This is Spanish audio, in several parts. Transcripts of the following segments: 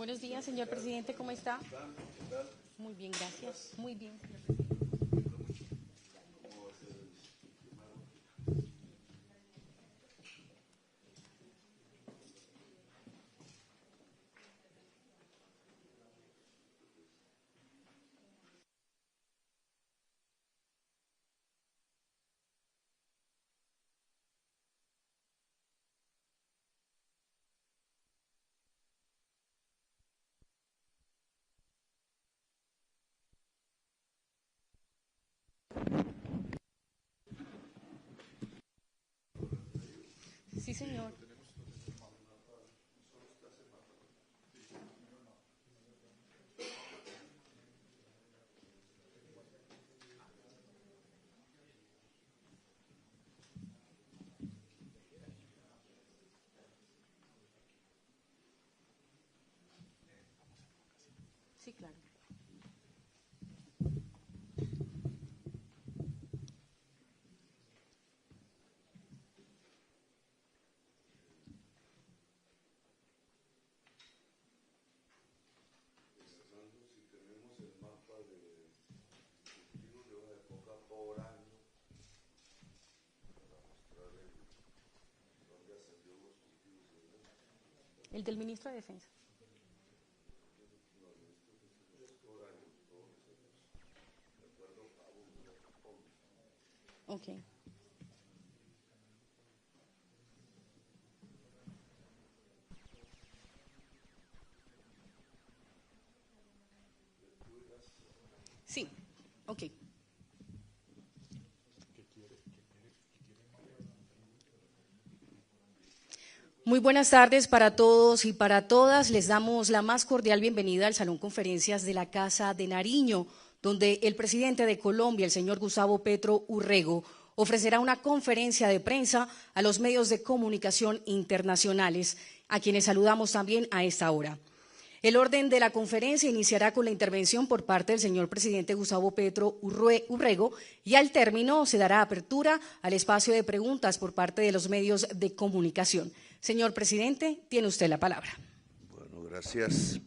Buenos días, señor presidente, ¿cómo está? Muy bien, gracias. Muy bien, señor presidente. Sí, señor. Sí, claro. El del ministro de Defensa. Ok. Sí, ok. Muy buenas tardes para todos y para todas. Les damos la más cordial bienvenida al Salón Conferencias de la Casa de Nariño, donde el presidente de Colombia, el señor Gustavo Petro Urrego, ofrecerá una conferencia de prensa a los medios de comunicación internacionales, a quienes saludamos también a esta hora. El orden de la conferencia iniciará con la intervención por parte del señor presidente Gustavo Petro Urrego y al término se dará apertura al espacio de preguntas por parte de los medios de comunicación. Señor presidente, tiene usted la palabra. Bueno, gracias.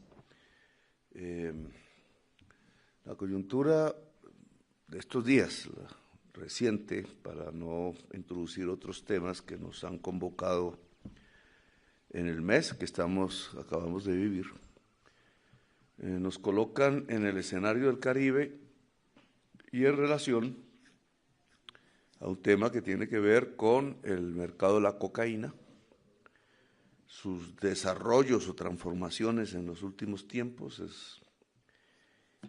La coyuntura de estos días, la reciente, para no introducir otros temas que nos han convocado en el mes que acabamos de vivir, nos colocan en el escenario del Caribe y en relación a un tema que tiene que ver con el mercado de la cocaína, sus desarrollos o transformaciones en los últimos tiempos,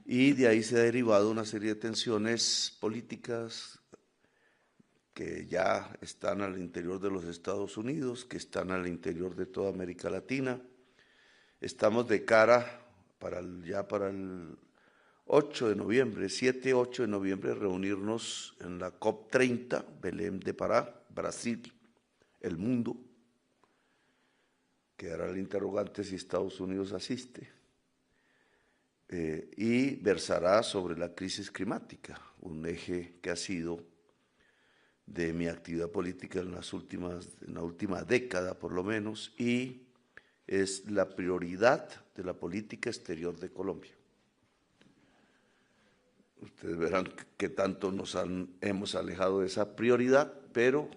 y de ahí se ha derivado una serie de tensiones políticas que ya están al interior de los Estados Unidos, que están al interior de toda América Latina. Estamos de cara para el 8 de noviembre, 7-8 de noviembre, reunirnos en la COP30, Belém de Pará, Brasil, el mundo. Quedará el interrogante si Estados Unidos asiste. Y versará sobre la crisis climática, un eje que ha sido de mi actividad política en la última década por lo menos, y es la prioridad de la política exterior de Colombia. Ustedes verán que tanto hemos alejado de esa prioridad, pero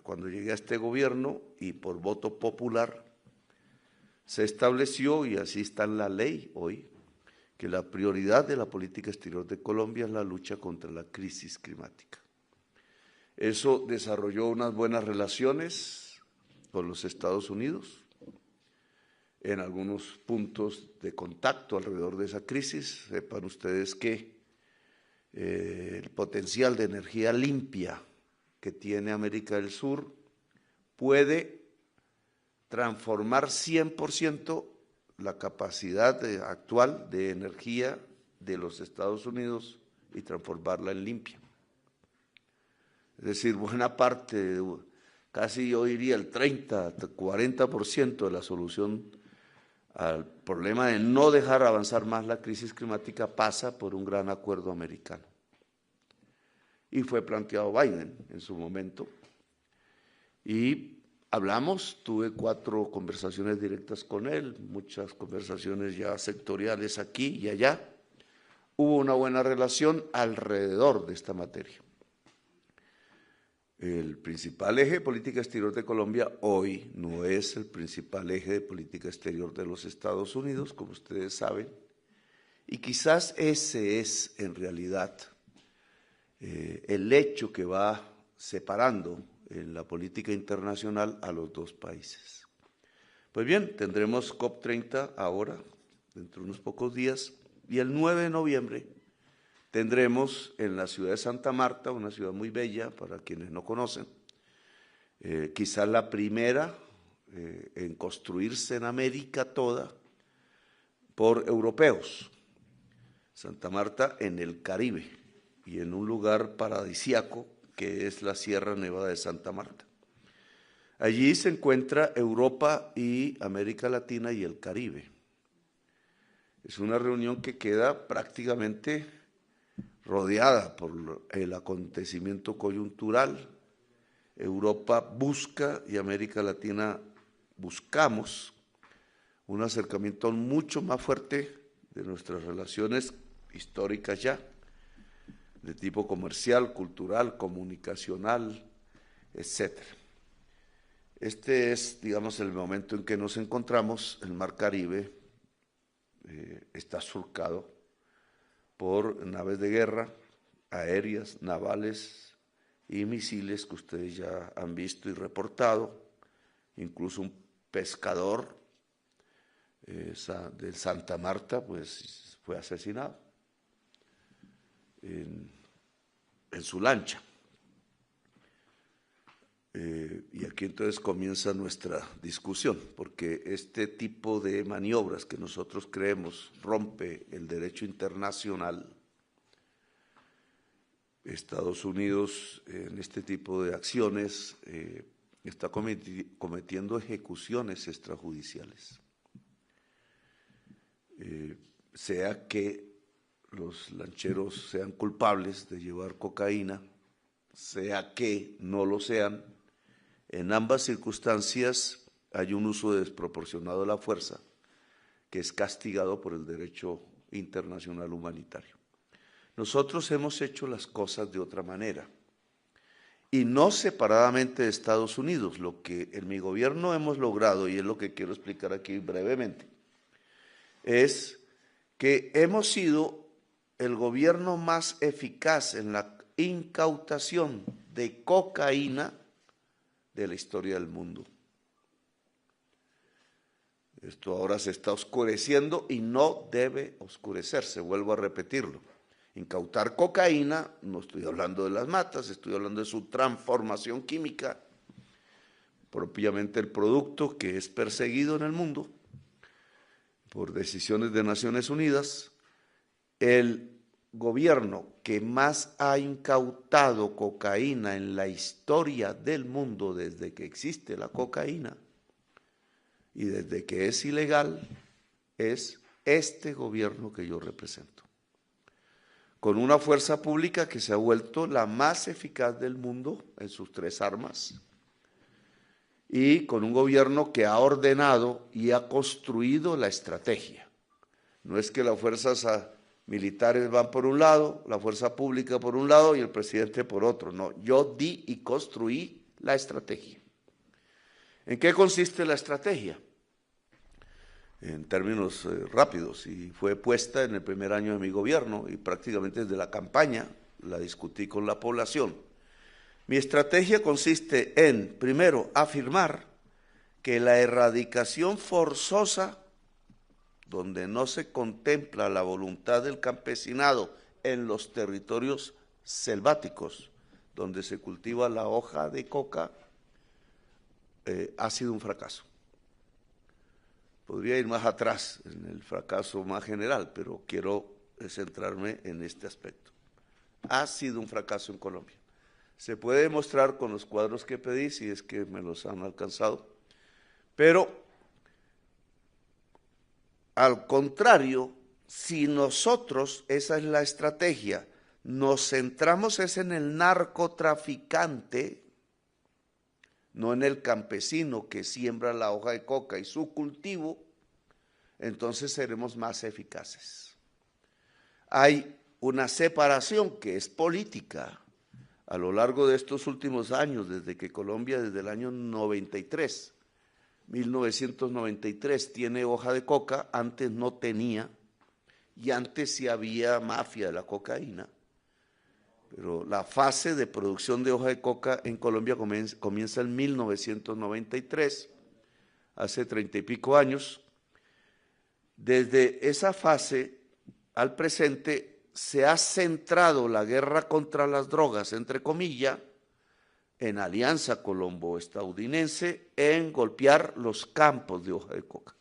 cuando llegué a este gobierno y por voto popular se estableció, y así está en la ley hoy, que la prioridad de la política exterior de Colombia es la lucha contra la crisis climática. Eso desarrolló unas buenas relaciones con los Estados Unidos, en algunos puntos de contacto alrededor de esa crisis. Sepan ustedes que el potencial de energía limpia que tiene América del Sur puede transformar 100% la capacidad actual de energía de los Estados Unidos y transformarla en limpia. Es decir, buena parte, casi yo diría el 30-40% de la solución al problema de no dejar avanzar más la crisis climática pasa por un gran acuerdo americano. Y fue planteado Biden en su momento. Y Hablamos, tuve 4 conversaciones directas con él, muchas conversaciones ya sectoriales aquí y allá. Hubo una buena relación alrededor de esta materia. El principal eje de política exterior de Colombia hoy no es el principal eje de política exterior de los Estados Unidos, como ustedes saben, y quizás ese es en realidad el hecho que va separando en la política internacional a los 2 países. Pues bien, tendremos COP30 ahora, dentro de unos pocos días, y el 9 de noviembre tendremos en la ciudad de Santa Marta, una ciudad muy bella para quienes no conocen, quizás la primera en construirse en América toda por europeos. Santa Marta en el Caribe y en un lugar paradisíaco que es la Sierra Nevada de Santa Marta. Allí se encuentra Europa y América Latina y el Caribe. Es una reunión que queda prácticamente rodeada por el acontecimiento coyuntural. Europa busca y América Latina buscamos un acercamiento mucho más fuerte de nuestras relaciones históricas ya, de tipo comercial, cultural, comunicacional, etcétera. Este es, digamos, el momento en que nos encontramos. El Mar Caribe está surcado por naves de guerra, aéreas, navales y misiles que ustedes ya han visto y reportado. Incluso un pescador del Santa Marta pues fue asesinado en su lancha. Y aquí entonces comienza nuestra discusión, porque este tipo de maniobras que nosotros creemos rompe el derecho internacional. Estados Unidos en este tipo de acciones está cometiendo ejecuciones extrajudiciales. Sea que los lancheros sean culpables de llevar cocaína, sea que no lo sean, en ambas circunstancias hay un uso desproporcionado de la fuerza que es castigado por el derecho internacional humanitario. Nosotros hemos hecho las cosas de otra manera y no separadamente de Estados Unidos. Lo que en mi gobierno hemos logrado, y es lo que quiero explicar aquí brevemente, es que hemos sido el gobierno más eficaz en la incautación de cocaína de la historia del mundo. Esto ahora se está oscureciendo y no debe oscurecerse, vuelvo a repetirlo. Incautar cocaína, no estoy hablando de las matas, estoy hablando de su transformación química, propiamente el producto que es perseguido en el mundo por decisiones de Naciones Unidas. El gobierno que más ha incautado cocaína en la historia del mundo desde que existe la cocaína y desde que es ilegal es este gobierno que yo represento, con una fuerza pública que se ha vuelto la más eficaz del mundo en sus 3 armas y con un gobierno que ha ordenado y ha construido la estrategia. No es que las fuerzas militares van por un lado, la fuerza pública por un lado y el presidente por otro. No, yo di y construí la estrategia. ¿En qué consiste la estrategia? En términos rápidos, y fue puesta en el primer año de mi gobierno y prácticamente desde la campaña la discutí con la población. Mi estrategia consiste en, primero, afirmar que la erradicación forzosa, donde no se contempla la voluntad del campesinado en los territorios selváticos, donde se cultiva la hoja de coca, ha sido un fracaso. Podría ir más atrás en el fracaso más general, pero quiero centrarme en este aspecto. Ha sido un fracaso en Colombia. Se puede demostrar con los cuadros que pedí, si es que me los han alcanzado, pero al contrario, si nosotros, esa es la estrategia, nos centramos en el narcotraficante, no en el campesino que siembra la hoja de coca y su cultivo, entonces seremos más eficaces. Hay una separación que es política a lo largo de estos últimos años, desde que Colombia, desde el año 1993, tiene hoja de coca, antes no tenía, y antes sí había mafia de la cocaína, pero la fase de producción de hoja de coca en Colombia comienza en 1993, hace 30 y pico años. Desde esa fase al presente se ha centrado la guerra contra las drogas, entre comillas, en alianza colombo-estadounidense, en golpear los campos de hoja de coca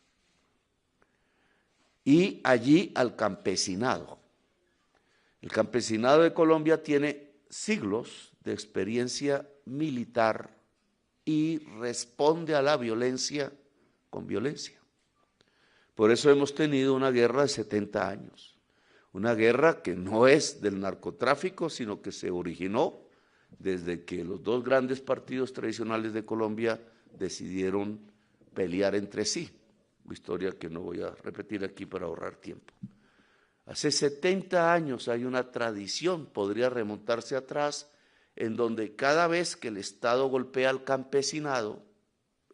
y allí al campesinado. El campesinado de Colombia tiene siglos de experiencia militar y responde a la violencia con violencia. Por eso hemos tenido una guerra de 70 años, una guerra que no es del narcotráfico, sino que se originó desde que los dos grandes partidos tradicionales de Colombia decidieron pelear entre sí, historia que no voy a repetir aquí para ahorrar tiempo. Hace 70 años hay una tradición, podría remontarse atrás, en donde cada vez que el Estado golpea al campesinado,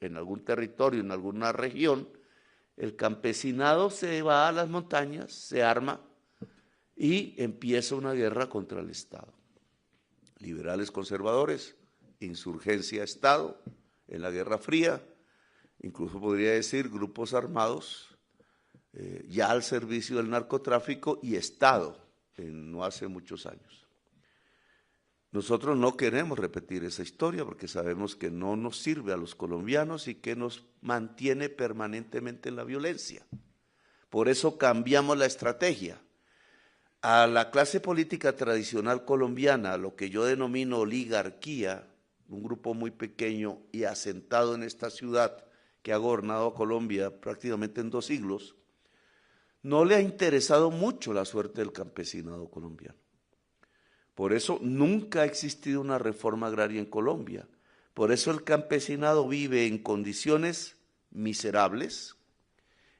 en algún territorio, en alguna región, el campesinado se va a las montañas, se arma y empieza una guerra contra el Estado. Liberales conservadores, insurgencia Estado, en la Guerra Fría, incluso podría decir grupos armados, ya al servicio del narcotráfico y Estado, no hace muchos años. Nosotros no queremos repetir esa historia porque sabemos que no nos sirve a los colombianos y que nos mantiene permanentemente en la violencia. Por eso cambiamos la estrategia. A la clase política tradicional colombiana, lo que yo denomino oligarquía, un grupo muy pequeño y asentado en esta ciudad que ha gobernado a Colombia prácticamente en 2 siglos, no le ha interesado mucho la suerte del campesinado colombiano. Por eso nunca ha existido una reforma agraria en Colombia. Por eso el campesinado vive en condiciones miserables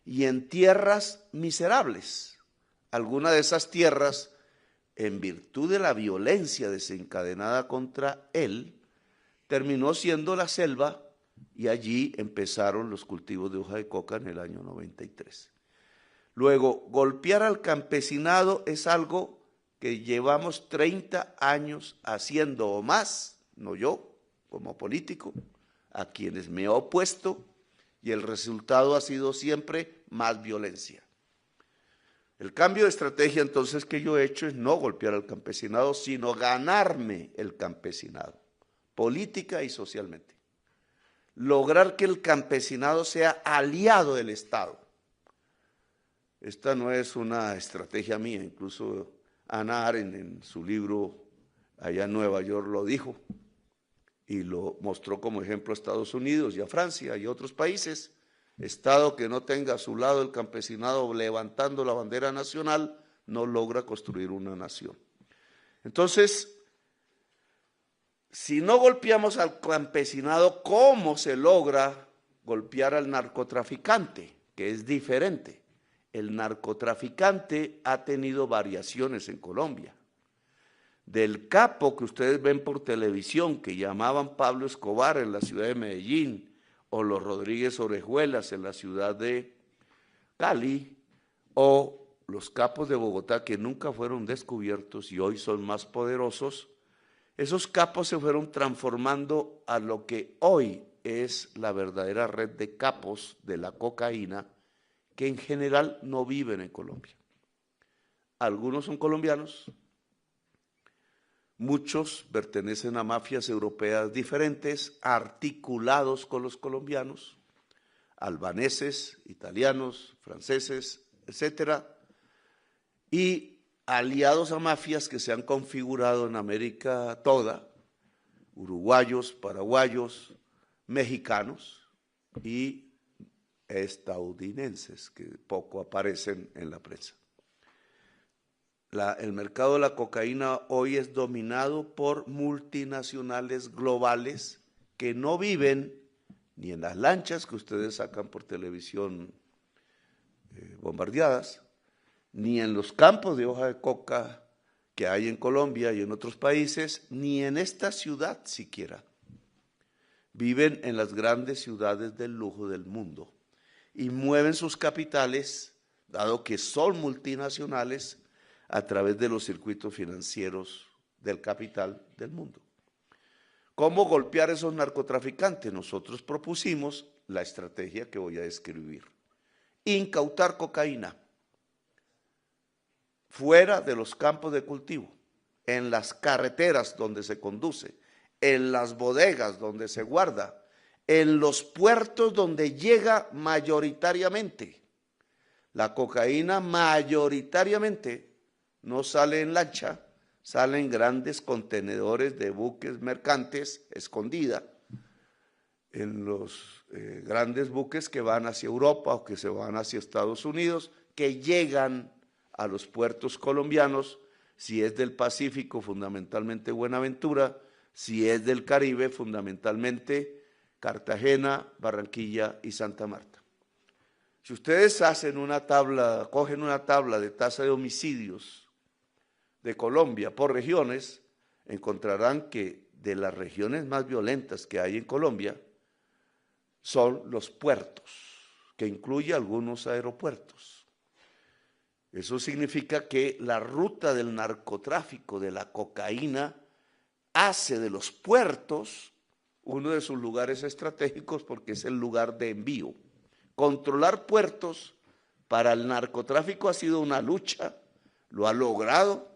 y en tierras miserables. Algunas de esas tierras, en virtud de la violencia desencadenada contra él, terminó siendo la selva y allí empezaron los cultivos de hoja de coca en el año 93. Luego, golpear al campesinado es algo que llevamos 30 años haciendo o más, no yo como político, a quienes me he opuesto, y el resultado ha sido siempre más violencia. El cambio de estrategia entonces que yo he hecho es no golpear al campesinado, sino ganarme el campesinado, política y socialmente. Lograr que el campesinado sea aliado del Estado. Esta no es una estrategia mía, incluso Hannah Arendt en su libro allá en Nueva York lo dijo y lo mostró como ejemplo a Estados Unidos y a Francia y a otros países. Estado que no tenga a su lado el campesinado levantando la bandera nacional no logra construir una nación. Entonces, si no golpeamos al campesinado, ¿cómo se logra golpear al narcotraficante? Que es diferente. El narcotraficante ha tenido variaciones en Colombia. Del capo que ustedes ven por televisión, que llamaban Pablo Escobar en la ciudad de Medellín, o los Rodríguez Orejuelas en la ciudad de Cali, o los capos de Bogotá que nunca fueron descubiertos y hoy son más poderosos, esos capos se fueron transformando a lo que hoy es la verdadera red de capos de la cocaína, que en general no viven en Colombia. Algunos son colombianos, muchos pertenecen a mafias europeas diferentes, articulados con los colombianos, albaneses, italianos, franceses, etcétera, y aliados a mafias que se han configurado en América toda, uruguayos, paraguayos, mexicanos y estadounidenses, que poco aparecen en la prensa. El mercado de la cocaína hoy es dominado por multinacionales globales que no viven ni en las lanchas que ustedes sacan por televisión bombardeadas, ni en los campos de hoja de coca que hay en Colombia y en otros países, ni en esta ciudad siquiera. Viven en las grandes ciudades del lujo del mundo y mueven sus capitales, dado que son multinacionales, a través de los circuitos financieros del capital del mundo. ¿Cómo golpear a esos narcotraficantes? Nosotros propusimos la estrategia que voy a describir. Incautar cocaína fuera de los campos de cultivo, en las carreteras donde se conduce, en las bodegas donde se guarda, en los puertos donde llega mayoritariamente. La cocaína mayoritariamente no sale en lancha, sale en grandes contenedores de buques mercantes escondida, en los grandes buques que van hacia Europa o que se van hacia Estados Unidos, que llegan a los puertos colombianos, si es del Pacífico, fundamentalmente Buenaventura, si es del Caribe, fundamentalmente Cartagena, Barranquilla y Santa Marta. Si ustedes hacen una tabla, cogen una tabla de tasa de homicidios de Colombia por regiones, encontrarán que de las regiones más violentas que hay en Colombia son los puertos, que incluye algunos aeropuertos. Eso significa que la ruta del narcotráfico de la cocaína hace de los puertos uno de sus lugares estratégicos porque es el lugar de envío. Controlar puertos para el narcotráfico ha sido una lucha, lo ha logrado,